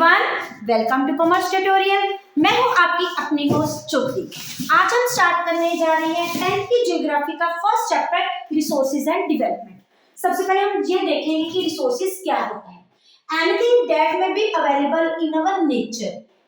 Everyone, welcome to commerce tutorial. मैं हूं आपकी अपनी होस्ट चुप्पी। आज हम स्टार्ट करने जा रहे हैं 10th की ज्योग्राफी का first chapter resources and development. सबसे पहले हम ये देखेंगे कि रिसोर्सेज क्या होता है। Anything that may be available in our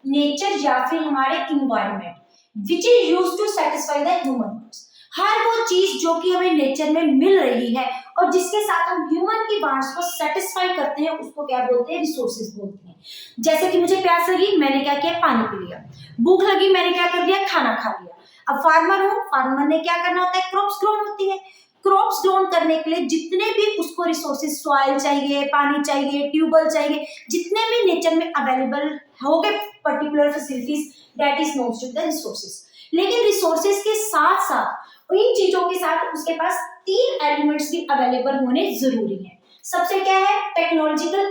nature या फिर हमारे environment which is used to satisfy the human needs. हर वो चीज जो कि हमें नेचर में मिल रही है और जिसके साथ हम ह्यूमन की वांट्स को सेटिस्फाई करते हैं, उसको क्या बोलते हैं? रिसोर्सेज बोलते हैं। जैसे कि मुझे प्यास लगी, मैंने क्या किया? पानी पी लिया। भूख लगी, मैंने क्या कर दिया? खाना खा लिया। अब फार्मर हूँ, फार्मर ने क्या करना होता है? क्रॉप्स ग्रोन होती है। क्रॉप्स ग्रोन करने के लिए जितने भी उसको रिसोर्सेज, सॉइल चाहिए, पानी चाहिए, ट्यूबवेल चाहिए, जितने भी नेचर में अवेलेबल हो गए particular facilities, that is known to the resources. लेकिन रिसोर्सेज के साथ साथ इन चीजों के साथ उसके पास तीन एलिमेंट्स भी अवेलेबल होने जरूरी है। सबसे क्या है? टेक्नोलॉजिकल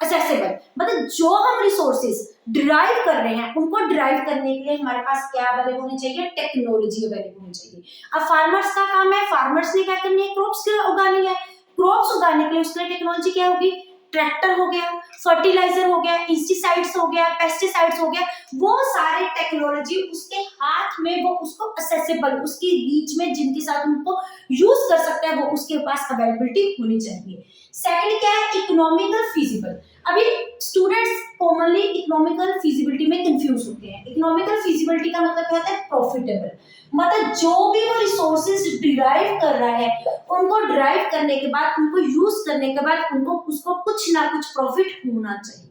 असेसेबल, मतलब जो हम रिसोर्सेज डिराइव कर रहे हैं उनको डिराइव करने के लिए हमारे पास क्या अवेलेबल होनी चाहिए? टेक्नोलॉजी अवेलेबल होनी चाहिए। अब फार्मर्स का काम है, फार्मर्स ने क्या करनी है? क्रॉप्स उगानी है। क्रॉप्स उगाने के लिए उसके लिए टेक्नोलॉजी क्या होगी? ट्रैक्टर हो गया, फर्टिलाइजर हो गया, इंसेक्टिसाइड्स हो गया, पेस्टिसाइड्स हो गया, वो सारे टेक्नोलॉजी उसके हाथ में, वो उसको असेसेबल, उसकी रीच में, जिनके साथ उनको यूज कर सकता है, वो उसके पास अवेलेबिलिटी होनी चाहिए। सेकंड क्या है? Economical feasible. अभी स्टूडेंट्स कॉमनली इकोनॉमिकल फिजिबिलिटी में कंफ्यूज होते हैं। इकोनॉमिकल फिजिबिलिटी का मतलब क्या होता है? प्रॉफिटेबल, मतलब जो भी वो रिसोर्सेज डिराइव कर रहा है, उनको डिराइव करने के बाद, उनको यूज करने के बाद उनको उसको कुछ ना कुछ प्रॉफिट होना चाहिए।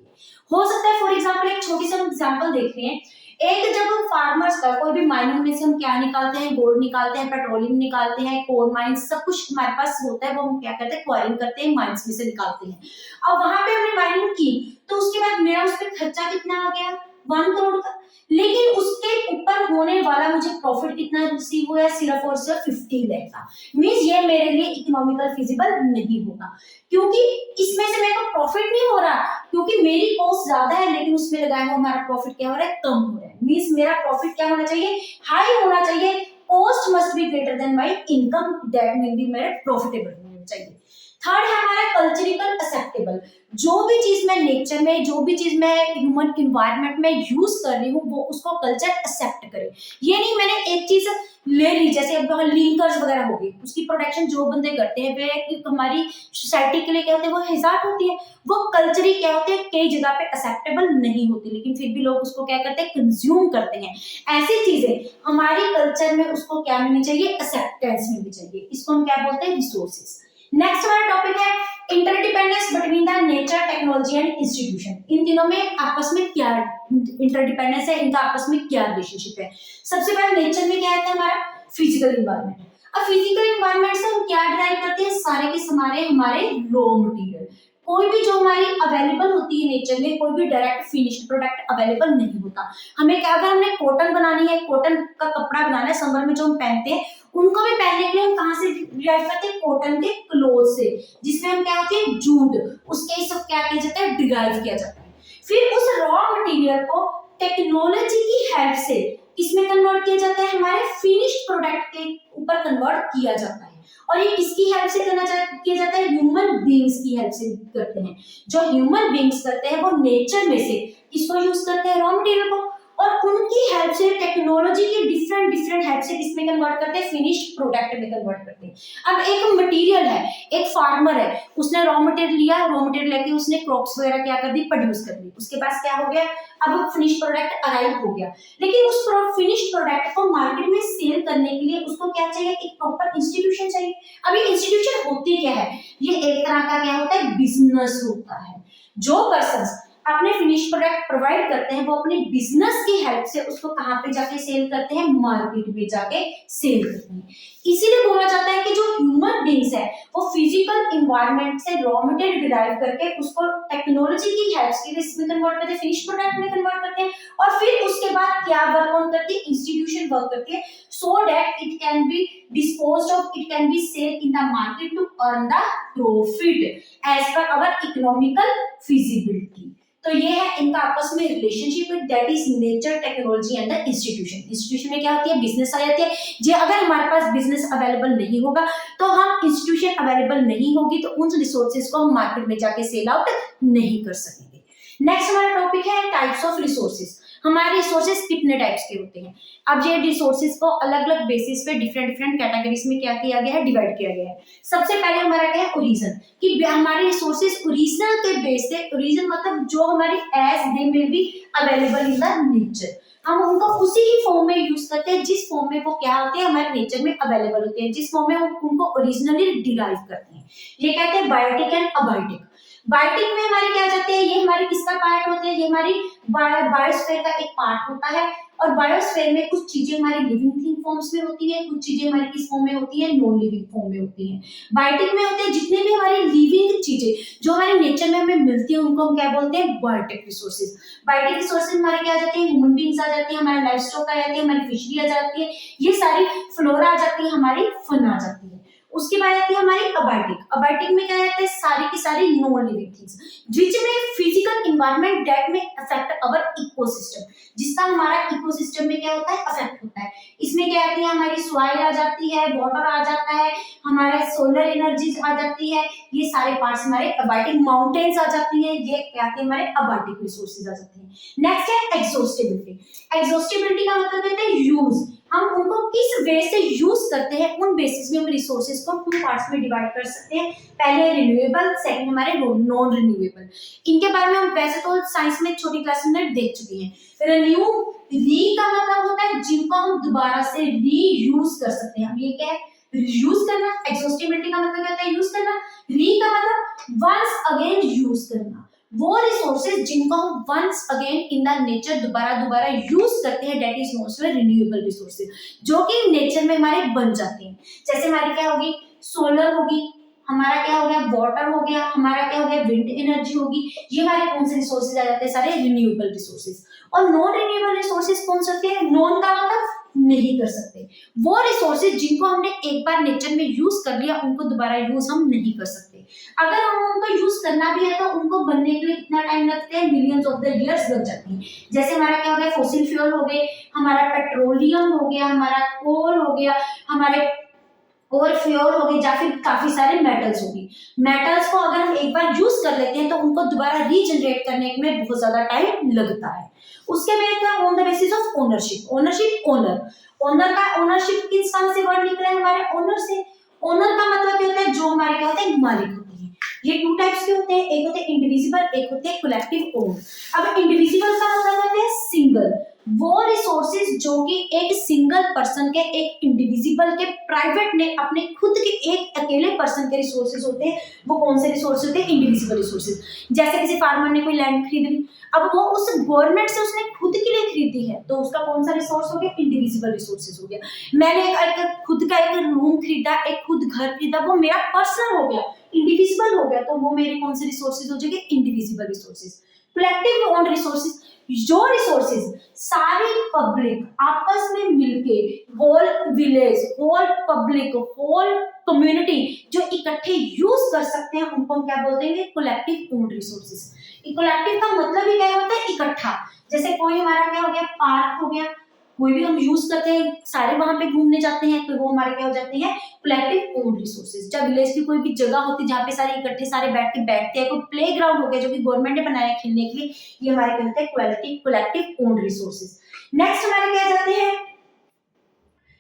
हो सकता है, फॉर एग्जांपल एक छोटी सी एग्जांपल देख रहे हैं। एक जब फार्मर्स का कोई भी माइनिंग में से हम क्या निकालते हैं? गोल्ड निकालते हैं, पेट्रोलियम निकालते हैं, कोल माइंस, सब कुछ हमारे पास होता है, वो हम क्या करते हैं? क्वायरिंग करते हैं, माइंस में से निकालते हैं। अब वहां पे हमने माइनिंग की तो उसके बाद मेरा उस पर खर्चा कितना आ गया? 1 करोड़ का। लेकिन उसके ऊपर होने वाला मुझे प्रॉफिट कितना रिसीव हुआ? सिर्फ और सिर्फ 50 लाख का। मींस ये मेरे लिए इकोनॉमिकल फिजिबल नहीं होगा, क्योंकि इसमें से मेरे को प्रॉफिट नहीं हो रहा, क्योंकि मेरी कॉस्ट ज्यादा है, लेकिन उसमें लगाया हुआ हमारा प्रॉफिट क्या हो रहा है? कम हो रहा है। मींस मेरा प्रॉफिट क्या होना चाहिए? हाई होना चाहिए। Cost must be greater than my income, that mean be मेरे प्रॉफिटेबल होना चाहिए। थर्ड है हमारा कल्चरिकल एक्सेप्टेबल। जो भी चीज मैं नेचर में, जो भी चीज मैं ह्यूमन इन्वायरमेंट में यूज कर रही हूँ, वो उसको कल्चर एक्सेप्ट करे। ये नहीं मैंने एक चीज ले ली, जैसे अब लिंकर्स वगैरह हो गई, उसकी प्रोडक्शन जो बंदे करते हैं वे हमारी सोसाइटी के लिए क्या होते हैं? वो हिजात होती है, वो कल्चरी क्या होते हैं? कई जगह पे एक्सेप्टेबल नहीं होती, लेकिन फिर भी लोग उसको क्या करते हैं? कंज्यूम करते हैं। ऐसी चीजें हमारी कल्चर में उसको क्या मिलनी चाहिए? एक्सेप्टेंस मिलनी चाहिए। इसको हम क्या बोलते हैं? रिसोर्सेज। नेक्स्ट हमारा टॉपिक है interdependence between the nature, technology and institution. इन तीनों में आपस में क्या इंटरडिपेंडेंस है? इनका आपस में क्या रिलेशनशिप है? सबसे पहले नेचर में क्या आता है? हमारा फिजिकल इन्वायरमेंट। अब फिजिकल इन्वायरमेंट से हम क्या डिराइव करते हैं? सारे के सारे हमारे रॉ मटेरियल। कोई भी जो हमारी अवेलेबल होती है नेचर में, कोई भी डायरेक्ट फिनिश्ड प्रोडक्ट अवेलेबल नहीं होता। हमें क्या, अगर हमने कॉटन बनानी है, कॉटन का कपड़ा बनाना है, समर में जो हम पहनते हैं, उनको भी पहनने के लिए हम कहां से डिराइव करते हैं? कॉटन के क्लोथ से, जिसमें हम क्या होती है? जूट, उसके सब क्या किया जाता है? डिराइव किया जाता है। फिर उस रॉ मटेरियल को टेक्नोलॉजी की हेल्प से किसमें कन्वर्ट किया जाता है? हमारे फिनिश्ड प्रोडक्ट के ऊपर कन्वर्ट किया जाता है। और ये किसकी हेल्प से किया जाता है? ह्यूमन बीइंग्स की हेल्प से करते हैं। जो ह्यूमन बीइंग्स करते हैं वो नेचर में से किसको यूज करते हैं? रॉ मटेरियल को, और उनकी हेल्प से, टेक्नोलॉजी की डिफरेंट हेल्प से किसमें कन्वर्ट करते हैं? फिनिश्ड प्रोडक्ट में कन्वर्ट करते हैं। अब एक मटेरियल है, एक फार्मर है, उसने रॉ मटेरियल लिया, रॉ मटेरियल लेके उसने क्रॉप्स वगैरह क्या कर दी? प्रोड्यूस कर दी। उसके पास क्या हो गया? अब फिनिश्ड प्रोडक्ट अराइव हो गया। लेकिन उस फिनिश्ड प्रोडक्ट को मार्केट में सेल करने के लिए उसको क्या चाहिए? एक प्रॉपर इंस्टीट्यूशन चाहिए। अब ये इंस्टीट्यूशन होती क्या है? ये एक तरह का क्या होता है? बिजनेस होता है। जो पर्सन्स अपने फिनिश प्रोडक्ट प्रोवाइड करते हैं, वो अपने बिजनेस की हेल्प से उसको कहां पे जाके सेल करते हैं? मार्केट में जाके सेल करते हैं। इसीलिए बोला जाता है कि जो ह्यूमन बीइंग्स है वो फिजिकल इन्वायरमेंट से रॉ मटेरियल डिराइव करके उसको टेक्नोलॉजी की हेल्प से इसमें कन्वर्ट करते हैं, फिनिश प्रोडक्ट में कन्वर्ट करते हैं, और फिर उसके बाद क्या वर्क ऑन करती है? इंस्टीट्यूशन वर्क करती है, so that it can be disposed of, it can be sold in the market to earn the profit as per our economical feasibility। तो ये है इनका आपस में relationship, that is nature, technology and the institution. Institution में क्या होती है? बिजनेस आ जाती है। जो अगर हमारे पास बिजनेस अवेलेबल नहीं होगा तो हम इंस्टीट्यूशन अवेलेबल नहीं होगी तो उन रिसोर्सेज को हम मार्केट में जाके सेल आउट नहीं कर सकेंगे। नेक्स्ट हमारा टॉपिक है टाइप्स ऑफ रिसोर्सेज। हमारे रिसोर्सेज कितने टाइप्स के होते हैं। अब ये रिसोर्सेज को अलग अलग बेसिस पे डिफरेंट डिफरेंट कैटेगरीज में क्या किया गया है, डिवाइड किया गया है। सबसे पहले हमारा क्या है, ओरिजिन, कि हमारे रिसोर्सेज ओरिजिनल के बेस पे, ओरिजिन मतलब जो हमारी एज दे में be available in the nature, हम उनको उसी ही फॉर्म में यूज करते हैं जिस फॉर्म में वो क्या होते हैं, हमारे नेचर में अवेलेबल होते हैं, जिस फॉर्म में हम उनको ओरिजिनली डिराइव करते हैं। ये कहते हैं बायोटिक एंड अबायोटिक। बायोटिक में हमारे क्या जाते हैं, ये हमारी किसका पार्ट होते हैं, ये हमारी बायोस्फीयर का एक पार्ट होता है। और बायोस्फीयर में कुछ चीजें हमारी लिविंग थिंग फॉर्म्स में होती है, कुछ चीजें हमारी किस फॉर्म में होती है, नॉन लिविंग फॉर्म में होती है। बायोटिक में होते हैं जितने भी हमारी लिविंग चीजें जो हमारे नेचर में हमें मिलती है, उनको हम क्या बोलते हैं, बायोटिक रिसोर्सेज। बायोटिक रिसोर्सेज हमारे क्या आ जाते हैं, ह्यूमन बींग्स आ जाती है, हमारे लाइफ स्टॉक आ जाती है, हमारी फिशरी आ जाती है, ये सारी फ्लोरा आ जाती है, हमारी फन आ जाती है। उसके बाद आती है हमारी अबायोटिक। अबायोटिक में क्या रहता है, सारी की सारी नॉन लिविंग थिंग्स विच में फिजिकल एनवायरनमेंट दैट में अफेक्ट अवर इकोसिस्टम, जिसका हमारा इकोसिस्टम में क्या होता है, अफेक्ट होता है। इसमें क्या आती है, हमारी सॉइल आ जाती है, वाटर आ जाता है, हमारे सोलर एनर्जीज आ जाती है, ये सारे पार्ट्स हमारे अबायोटिक, माउंटेन्स आ जाती है, ये क्या आते हैं, हमारे अबायोटिक रिसोर्सेज आ जाते हैं। नेक्स्ट है एग्जॉस्टिबिलिटी। एग्जॉस्टिबिलिटी का मतलब कहते हैं यूज, हम उनको किस वे से यूज करते हैं, उन बेसिस में हम रिसोर्सेज को टू पार्ट्स में डिवाइड कर सकते हैं। पहले रिन्यूएबल, सेकंड हमारे नॉन रिन्यूएबल। इनके बारे में हम वैसे तो साइंस में छोटी क्लास में देख चुके हैं। रिन्यू, री का मतलब होता है जिनको हम दोबारा से रीयूज कर सकते हैं। हम ये क्या है, यूज करना। एग्जॉस्टिबिलिटी का मतलब क्या होता है, यूज करना। री का मतलब वंस अगेन यूज करना, वो रिसोर्सेज जिनको हम once again in the nature दोबारा दोबारा यूज करते हैं, that is most renewable resources, जो कि नेचर में हमारे बन जाते हैं। जैसे हमारी क्या होगी, सोलर होगी, हमारा क्या हो गया, वाटर हो गया, हमारा क्या हो गया, विंड एनर्जी होगी, ये हमारे कौन से रिसोर्सेज आ जाते हैं, सारे रिन्यूएबल रिसोर्सेज। और नॉन रिन्यूएबल रिसोर्सेज कौन से होते हैं, नॉन का मतलब नहीं कर सकते, वो रिसोर्सेज जिनको हमने एक बार नेचर में यूज कर लिया, उनको दोबारा यूज हम नहीं कर सकते। अगर हम उनको यूज करना भी है तो उनको बनने के लिए कितना टाइम लगता है, मिलियंस ऑफ द इयर्स लग जाती है। जैसे हमारा क्या हो गया, फॉसिल फ्यूल हो गए, हमारा पेट्रोलियम हो गया, हमारा कोल हो गया, हमारे और फ्यूल हो गई, या फिर काफी सारे मेटल्स होगी। मेटल्स को अगर हम एक बार यूज कर लेते हैं तो उनको दोबारा रीजनरेट करने में बहुत ज्यादा टाइम लगता है। उसके बाद on the basis of ownership. Ownership, owner, owner का ओनरशिप किस स्थान से वर्ड निकला है, हमारे ओनर से। ओनर का मतलब क्या होता है, जो हमारे क्या होते हैं, मालिक होते हैं। ये टू टाइप्स के होते हैं, एक होते हैं इंडिविजिबल, एक होते हैं कलेक्टिव ओन। अब इंडिविजिबल का मतलब होता है सिंगल, वो रिसोर्सेज जो कि एक सिंगल पर्सन के, एक इंडिविजिबल के, प्राइवेट ने अपने खुद के एक अकेले पर्सन के रिसोर्सेज होते हैं। वो कौन से रिसोर्सेज होते हैं, इंडिविजिबल रिसोर्सेज। जैसे किसी फार्मर ने कोई लैंड खरीद ली, अब वो उस गवर्नमेंट से उसने खुद के लिए खरीदी है, तो उसका कौन सा रिसोर्स हो गया, इंडिविजिबल रिसोर्सेज हो गया। मैंने एक खुद का एक रूम खरीदा, एक खुद घर खरीदा, वो मेरा पर्सनल हो गया, इंडिविजिबल हो गया, तो वो मेरे कौन से रिसोर्सेज हो जाएंगे, indivisible resources. Collective own resources, जो रिसोर्सेज सारी पब्लिक आपस में मिलके, whole village, whole public, whole community जो इकट्ठे यूज कर सकते हैं, उनको हम क्या बोलते हैं, कलेक्टिव ओन रिसोर्सेज। कलेक्टिव का मतलब ही क्या होता है, इकट्ठा। जैसे कोई हमारा क्या हो गया, पार्क हो गया, कोई भी हम यूज करते हैं, सारे वहां पे घूमने जाते हैं, तो वो हमारे क्या हो जाते हैं, कलेक्टिव ओन रिसोर्सेज। जब विलेज की कोई भी जगह होती है जहाँ पे सारे इकट्ठे सारे बैठते हैं, कोई प्लेग्राउंड हो गया जो कि गवर्नमेंट ने बनाया खेलने के लिए, ये हमारे क्या होते हैं, कलेक्टिव ओन रिसोर्सेज। नेक्स्ट हमारे क्या जाते हैं,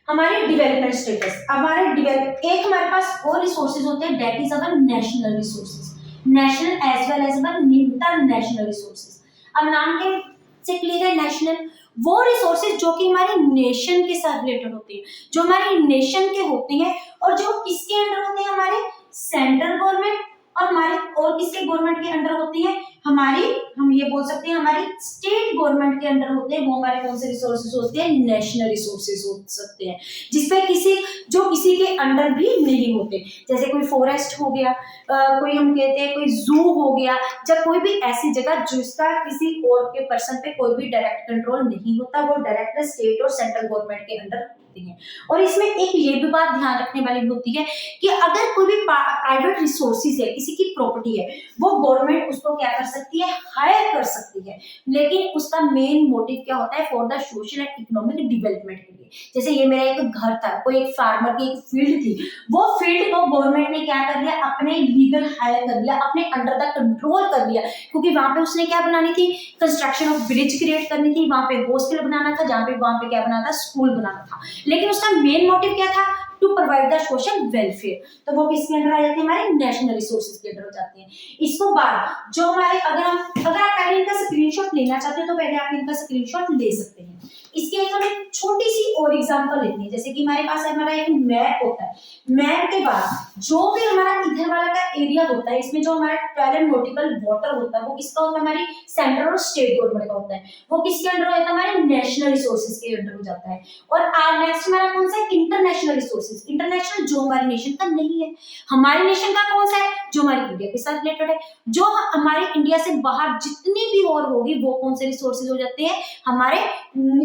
हमारे डेवलपमेंट स्टेटस। हमारे एक हमारे पास और रिसोर्सेज होते हैं, that is our national resources, national as well as our international resources. अब नाम के से क्लियर है, नेशनल वो रिसोर्सेज जो कि हमारे नेशन के साथ रिलेटेड होते हैं, जो हमारे नेशन के होते हैं, और जो किसके अंडर होते हैं, हमारे सेंट्रल गवर्नमेंट और हमारे और किसके गवर्नमेंट के अंडर होती है, हमारी, हम ये बोल सकते हैं हमारी स्टेट गवर्नमेंट के अंडर होते हैं। वो हमारे कौन से रिसोर्सेज होते हैं, नेशनल रिसोर्सेज हो सकते हैं, जिसपे किसी के अंडर भी नहीं होते। जैसे कोई फॉरेस्ट हो गया, कोई हम कहते हैं कोई जू हो गया, जब कोई भी ऐसी जगह जिसका किसी और के पर्सन पे कोई भी डायरेक्ट कंट्रोल नहीं होता, वो डायरेक्ट स्टेट और सेंट्रल गवर्नमेंट के अंडर होती है। और इसमें एक ये भी बात ध्यान रखने वाली होती है कि अगर कोई भी प्राइवेट रिसोर्सेज है, किसी की प्रॉपर्टी है, वो गवर्नमेंट उसको क्या कर सकती है, हायर कर सकती होती है, लेकिन उसका मेन मोटिव क्या होता है, for the social and economic development के लिए। जैसे ये मेरा एक घर था, कोई एक फार्मर की एक फील्ड थी, वो फील्ड को गवर्नमेंट ने क्या कर लिया, अपने लीगल हायर कर लिया, अपने अंडर द कंट्रोल कर लिया, क्योंकि वहां पे उसने क्या बनानी थी, कंस्ट्रक्शन ऑफ ब्रिज क्रिएट करनी थी, वहां पे हॉस्टल बनाना था, जहाँ पे वहां पे क्या बनाना था, स्कूल बनाना था। लेकिन उसका मेन मोटिव क्या था, to provide the social welfare. तो वो किसके अंडर आ जाते हैं, हमारे नेशनल रिसोर्सेज के अंडर हो जाते हैं। इसको बाद जो हमारे अगर आप पहले इनका स्क्रीनशॉट लेना चाहते हो तो पहले आप इनका स्क्रीनशॉट ले सकते हैं। इसके एक हम एक छोटी सी और एग्जांपल लेते हैं, जैसे कि हमारे पास हमारा एक मैप होता है, मैप के बाद जो भी हमारा इधर वाला का एरिया होता है, इसमें जो हमारा 12 नॉटिकल वाटर होता है वो किसका होता है, हमारी सेंट्रल और स्टेट गवर्नमेंट का होता है, वो किसके अंडर होता है, हमारे नेशनल रिसोर्सेज के अंडर हो जाता है। और नेक्स्ट हमारा कौन सा है, इंटरनेशनल रिसोर्सेज। इंटरनेशनल जो हमारे नेशन का नहीं है, हमारे नेशन का कौन सा है, जो हमारी इंडिया के साथ रिलेटेड है। जो हमारे इंडिया से बाहर जितनी भी और होगी वो कौन से रिसोर्सेज हो जाते हैं, हमारे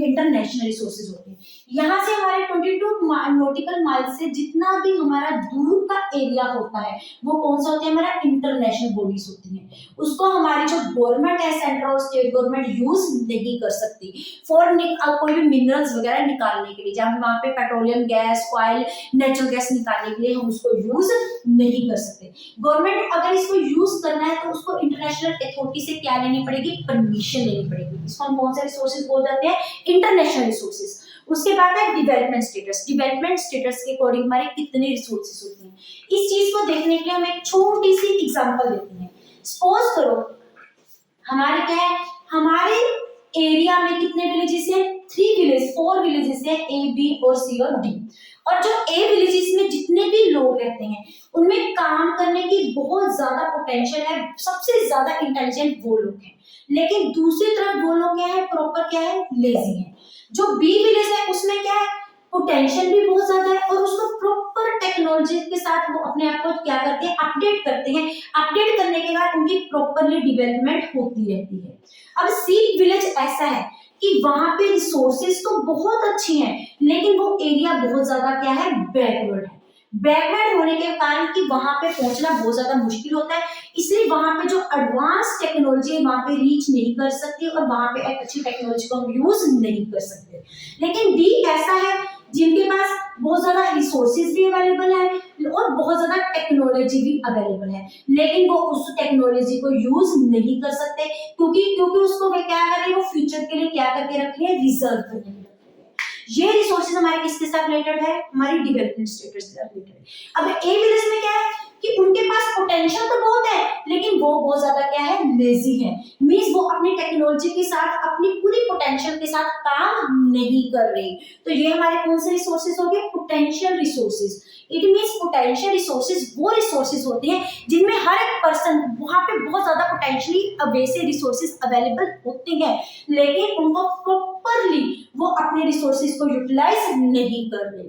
इंटरनेशनल रिसोर्सेज होते हैं। यहाँ से हमारे 22 नॉटिकल माइल से जितना भी हमारा दूर का एरिया होता है वो कौन सा होता है, हमारा इंटरनेशनल बॉडीज होती हैं। उसको हमारी जो गवर्नमेंट है, सेंट्रल और स्टेट गवर्नमेंट यूज नहीं कर सकती फॉर कोई भी मिनरल्स वगैरह निकालने के लिए, जहाँ वहां पे petroleum gas, oil, natural gas निकालने के लिए हम उसको यूज नहीं कर सकते। गवर्नमेंट अगर इसको यूज करना है तो उसको इंटरनेशनल अथॉरिटी से क्या लेनी पड़ेगी, परमिशन लेनी पड़ेगी। इसको हम कौन से रिसोर्सेज बोल जाते हैं, इंटरनेशनल रिसोर्सेज। उसके बाद है डेवलपमेंट स्टेटस। डेवलपमेंट स्टेटस के अकॉर्डिंग हमारे कितने रिसोर्सेज होते हैं, इस चीज को देखने के लिए हम एक छोटी सी एग्जांपल लेते हैं। सपोज करो हमारे क्या है, हमारे एरिया में कितने विलेजेस हैं, 4 विलेजेस हैं, ए, बी और सी और डी। और जो ए विलेजेस में जितने भी लोग रहते हैं उनमें काम करने की बहुत ज्यादा पोटेंशियल है, सबसे ज्यादा इंटेलिजेंट वो लोग हैं। लेकिन दूसरी तरफ वो लोग क्या है, प्रॉपर क्या है, लेजी है। जो बी विलेज है उसमें क्या है, पोटेंशियल भी बहुत ज्यादा है और उसको प्रॉपर टेक्नोलॉजी के साथ वो अपने आप को क्या करते हैं, अपडेट करते हैं। अपडेट करने के बाद उनकी प्रॉपरली डेवलपमेंट होती रहती है। अब सी विलेज ऐसा है कि वहां पे रिसोर्सेज तो बहुत अच्छी हैं, लेकिन वो एरिया बहुत ज्यादा क्या है, बैकवर्ड है। बैकवर्ड होने के कारण कि वहां पे पहुंचना बहुत ज्यादा मुश्किल होता है, इसलिए वहां पे जो एडवांस टेक्नोलॉजी है वहां पे रीच नहीं कर सकती और वहां पे एक अच्छी टेक्नोलॉजी को हम यूज नहीं कर सकते। लेकिन डी ऐसा है जिनके पास बहुत ज्यादा रिसोर्सेज भी अवेलेबल है और बहुत ज्यादा टेक्नोलॉजी भी अवेलेबल है, लेकिन वो उस टेक्नोलॉजी को यूज नहीं कर सकते क्योंकि उसको वे क्या कर रहे हैं, वो फ्यूचर के लिए क्या करके रख रहे हैं, रिजर्व करके रख रहे हैं। ये रिसोर्सेज हमारे किसके साथ रिलेटेड है, हमारी डेवलपमेंट स्टेटस से रिलेटेड है। अब ए विलेज में क्या है कि उनके पास पोटेंशियल तो बहुत है लेकिन वो बहुत ज्यादा क्या है, लेजी है। मींस वो अपनी टेक्नोलॉजी के साथ अपनी पूरी पोटेंशियल के साथ काम नहीं कर रहे। तो ये हमारे कौन से रिसोर्सेज हो गए, potential resources. It means potential resources वो रिसोर्सेज होते हैं जिनमें हर एक पर्सन वहां पे बहुत ज्यादा पोटेंशियली वैसे रिसोर्सेज अवेलेबल होते हैं, लेकिन उनको प्रॉपरली वो अपने रिसोर्सेज को यूटिलाइज नहीं कर रहे।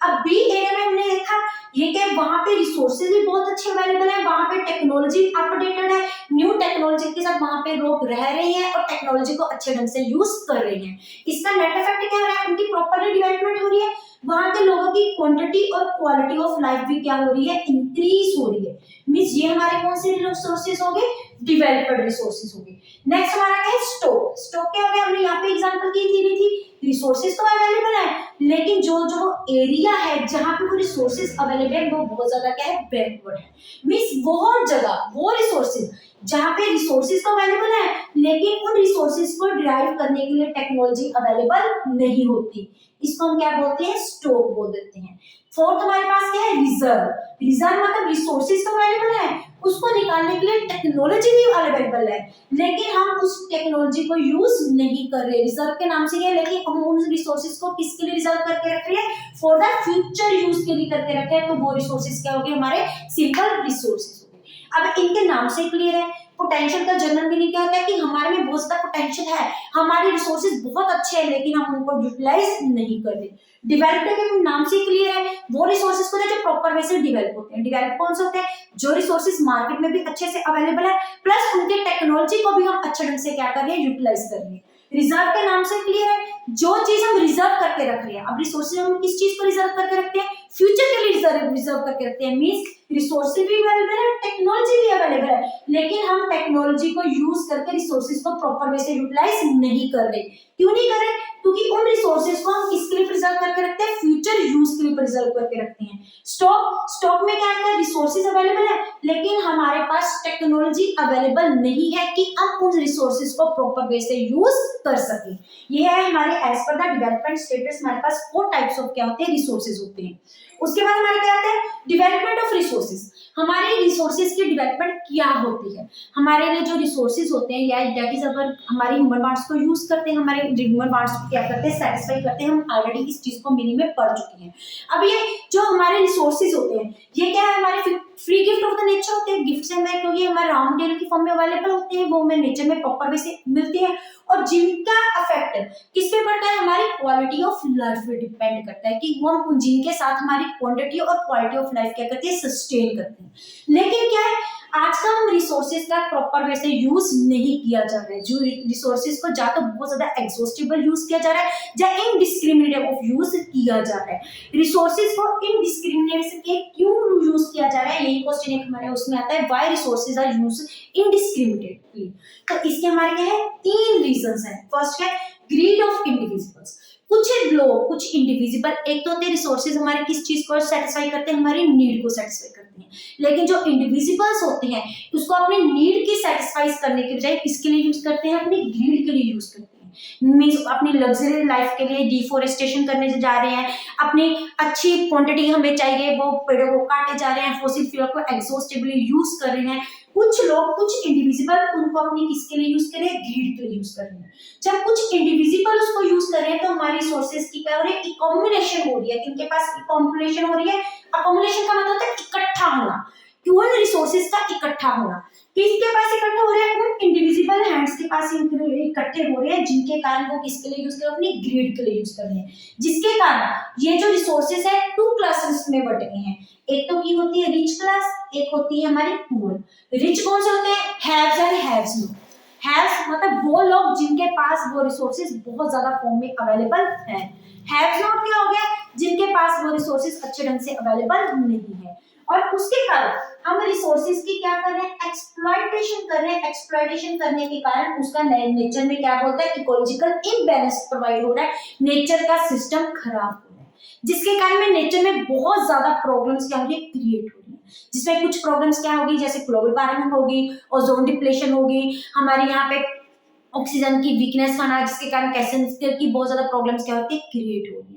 अब बी एरिया में हमने देखा ये क्या, वहां पे रिसोर्सेज भी बहुत अच्छे अवेलेबल है, वहां पे टेक्नोलॉजी अपडेटेड है, न्यू टेक्नोलॉजी के साथ वहां पे लोग रह रहे हैं और टेक्नोलॉजी को अच्छे ढंग से यूज कर रहे हैं। इसका नेट इफेक्ट क्या हो रहा है, उनकी प्रॉपरली डेवलपमेंट हो रही है, वहां के लोगों की क्वांटिटी और क्वालिटी ऑफ लाइफ भी क्या हो रही है, इंक्रीज हो रही है। मींस ये हमारे कौन से रिसोर्सेज हो गए, डेवलप्ड रिसोर्सेज हो गए। नेक्स्ट हमारा क्या है, स्टॉक। स्टॉक क्या हो गया, हमने यहाँ पे एग्जांपल दी थी रिसोर्सेज तो अवेलेबल है लेकिन जो एरिया है जहां पे वो रिसोर्सेज अवेलेबल है वो बहुत ज्यादा क्या है, बैकवर्ड है। मींस बहुत जगह वो रिसोर्सेज जहां पे रिसोर्सेज तो अवेलेबल है लेकिन उन रिसोर्सेज को डिराइव करने के लिए टेक्नोलॉजी अवेलेबल नहीं होती, इसको हम क्या बोलते हैं, स्टॉक बोल देते हैं। फोर्थ हमारे पास क्या है, रिजर्व। रिजर्व मतलब रिसोर्सेज तो अवेलेबल है, उसको निकालने के लिए टेक्नोलॉजी भी अवेलेबल है लेकिन हम उस टेक्नोलॉजी को यूज नहीं कर रहे। रिजर्व के नाम से क्या है, लेकिन हम उन रिसोर्सेज को किसके लिए रिजर्व करके रख रहे हैं, फॉर द फ्यूचर यूज के लिए करके रखे हैं। तो वो रिसोर्सेज क्या हो गए, हमारे सिंपल रिसोर्सेज हो गए। अब इनके नाम से क्लियर है, पोटेंशियल का जनरल मीनिंग क्या होता है कि हमारे में बहुत ज्यादा पोटेंशियल है, हमारे रिसोर्सेज बहुत अच्छे हैं लेकिन हम उनको यूटिलाइज नहीं कर रहे। डेवलप्ड के नाम से क्लियर है, वो रिसोर्सेज को जो प्रॉपर वे से डेवलप होते हैं। डेवलप कौन से होते हैं, जो रिसोर्सेज मार्केट में भी अच्छे से अवेलेबल है प्लस उनके टेक्नोलॉजी को भी हम अच्छे ढंग से क्या कर रहे हैं, यूटिलाइज कर रहे हैं। रिजर्व के नाम से क्लियर है, जो चीज हम रिजर्व करके रख रहे हैं, अब रिसोर्सेज हम किस चीज को रिजर्व करके रखते हैं, फ्यूचर के लिए रिजर्व करके रखते हैं, मींस रिसोर्सेज भी अवेलेबल है, टेक्नोलॉजी भी अवेलेबल है, लेकिन हम टेक्नोलॉजी को यूज करके रिसोर्सेज को प्रॉपर वे से यूटिलाइज नहीं कर रहे। क्यों नहीं कर रहे? क्योंकि उन रिसोर्सेज को हम किसके लिए प्रिजर्व करके रखते हैं, फ्यूचर यूज के लिए प्रिजर्व करके रखते हैं। स्टॉक में क्या है, रिसोर्सेज अवेलेबल है, लेकिन हमारे पास टेक्नोलॉजी अवेलेबल नहीं है कि हम उन रिसोर्सेज को प्रॉपर वे से यूज कर सकें। ये है हमारे as per the development status, हमारे पास 4 टाइप्स ऑफ क्या होते हैं, रिसोर्सेज होते हैं। उसके बाद हमारे क्या आता है, डेवलपमेंट ऑफ रिसोर्सेज। हमारे रिसोर्सेज की डेवलपमेंट क्या होती है, हमारे लिए जो रिसोर्सेज होते हैं या दैट इज अगर हमारे ह्यूमन वांट्स को यूज करते हैं, हमारे ह्यूमन वांट्स को क्या करते हैं, सेटिस्फाई करते हैं। हम ऑलरेडी इस चीज को मिनी में पढ़ चुके हैं। अब ये जो हमारे रिसोर्सेज होते हैं ये क्या है, हमारे free gift of the nature होते हैं। गिफ्ट से हमें क्योंकि हमारे रॉ मटेरियल की फॉर्म में अवेलेबल होते हैं, वो हमें नेचर में प्रॉपर वे से मिलते हैं, और जिनका इफेक्ट किस पे पड़ता है, हमारी क्वालिटी ऑफ लाइफ पे डिपेंड करता है कि हम जिनके साथ हमारी क्वांटिटी और क्वालिटी ऑफ लाइफ क्या करते हैं, सस्टेन करते हैं। लेकिन क्या है, आजकल हम रिसोर्सेज का प्रॉपर वे से यूज नहीं किया जा रहा है। जो रिसोर्सेज को या तो बहुत ज्यादा एग्जॉस्टिबल यूज किया जा रहा है या इनडिस्क्रिमिनेट ऑफ यूज किया जा रहा है। रिसोर्सेज को इनडिस्क्रिमिनेशन के क्यों यूज किया जा रहा है, यही क्वेश्चन एक हमारे उसमें आता है, why resources are used indiscriminately. तो इसके हमारे क्या है, 3 रीजंस हैं। फर्स्ट है ग्रीड ऑफ इंडिविजुअल्स। कुछ लोग, कुछ इंडिविजिबल, एक तो होते हैं रिसोर्सेज हमारे किस चीज को सेटिस्फाई करते हैं, हमारी नीड को सेटिस्फाई करते हैं, लेकिन जो इंडिविजिबल्स होते हैं उसको अपनी नीड की सेटिस्फाई करने के बजाय किसके लिए यूज करते हैं, अपनी ग्रीड के लिए यूज करते हैं। मीन्स अपनी लग्जरी लाइफ के लिए डिफोरेस्टेशन करने जा रहे हैं, अपनी अच्छी क्वांटिटी हमें चाहिए, वो पेड़ों को काटे जा रहे हैं, फॉसिल फ्यूल को एग्जॉस्टिबली यूज कर रहे हैं। कुछ लोग, कुछ इंडिविजिबल उनको अपनी किसके लिए यूज कर रहे हैं, ग्रीड के लिए यूज कर रहे हैं। जब कुछ इंडिविजिबल उसको यूज कर रहे हैं तो हमारी रिसोर्सेज की क्या हो रही है, अकोमुलेशन हो रही है। किनके पास अकोमुलेशन हो रही है, अकोमुलेशन का मतलब होता है इकट्ठा होना, क्यों रिसोर्सेज का इकट्ठा होना। किसके पास इकट्ठा हो रहे हैं, उन इंडिविजिबल हैंड्स के पास इकट्ठे हो रहे हैं, जिनके कारण वो किसके लिए यूज कर रहे हैं, अपनी ग्रीड के लिए यूज कर रहे हैं। जिसके कारण ये जो रिसोर्सेज है 2 क्लासेस में बट गए हैं। एक तो की होती है रिच क्लास, एक होती है हमारी पुअर। रिच कौन से होते हैं, haves and haves not. Haves मतलब वो लोग जिनके पास वो रिसोर्सेज बहुत ज्यादा फॉर्म में अवेलेबल है। हैव्स नॉट क्या हो गया, जिनके पास वो रिसोर्सेज अच्छे ढंग से अवेलेबल नहीं है, और उसके कारण हम रिसोर्सेज की क्या कर रहे हैं, एक्सप्लॉइटेशन कर रहे हैं। एक्सप्लॉइटेशन करने के कारण उसका नेचर में क्या बोलता है, इकोलॉजिकल इम्बैलेंस प्रोवाइड हो रहा है, नेचर का सिस्टम खराब हो रहा है, जिसके कारण में नेचर में बहुत ज्यादा प्रॉब्लम्स क्या होगी, क्रिएट हो रही है। जिसमें कुछ प्रॉब्लम्स क्या होगी, जैसे ग्लोबल वार्मिंग होगी, ओजोन डिप्लेशन होगी, हमारे यहाँ पे ऑक्सीजन की वीकनेस आना, जिसके कारण कैंसर की बहुत ज्यादा प्रॉब्लम्स क्या होती है, क्रिएट हो रही है।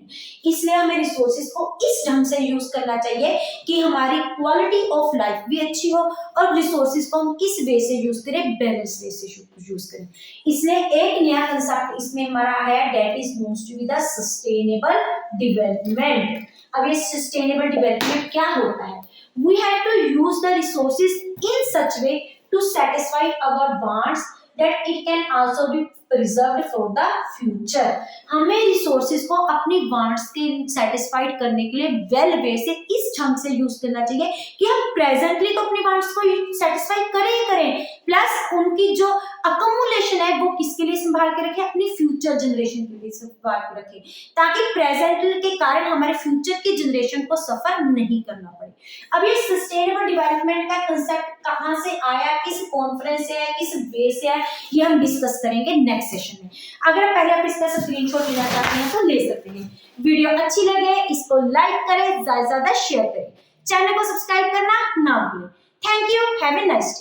इसलिए हमें रिसोर्सेज को इस ढंग से यूज करना चाहिए कि हमारी क्वालिटी ऑफ लाइफ भी अच्छी हो, और रिसोर्सेज को हम किस वे से यूज करें, बैलेंस वे से यूज करें। इसलिए एक नया कंसेप्ट इसमें हमारा है, that is knowns to be the sustainable development. अब ये सस्टेनेबल डेवलपमेंट क्या होता है, we have to use the resources in such way to satisfy our wants that it can also be preserved for the future। हमें resources को अपनी wants के satisfied करने के लिए वेल वे से इस ढंग से यूज करना चाहिए कि हम प्रेजेंटली तो अपनी वांट्स को सेटिस्फाई करें ही करें, प्लस उनकी जो अकोमुलेशन है वो किसके लिए संभाल के रखें, अपनी फ्यूचर जनरेशन के लिए संभाल के रखें, ताकि प्रेजेंट के कारण हमारे फ्यूचर की जनरेशन को सफर नहीं करना पड़े। अब ये सस्टेनेबल डेवलपमेंट का कंसेप्ट कहाँ से आया, किस कॉन्फ्रेंस से है, किस वे से है, ये हम डिस्कस करेंगे नेक्स्ट सेशन में। अगर पहले आप इसका स्क्रीनशॉट लेना चाहते हैं तो ले सकते हैं। वीडियो अच्छी लगे इसको लाइक करें, ज्यादा से ज्यादा शेयर करें, चैनल को सब्सक्राइब करना ना भूलें। Thank you, have a nice day.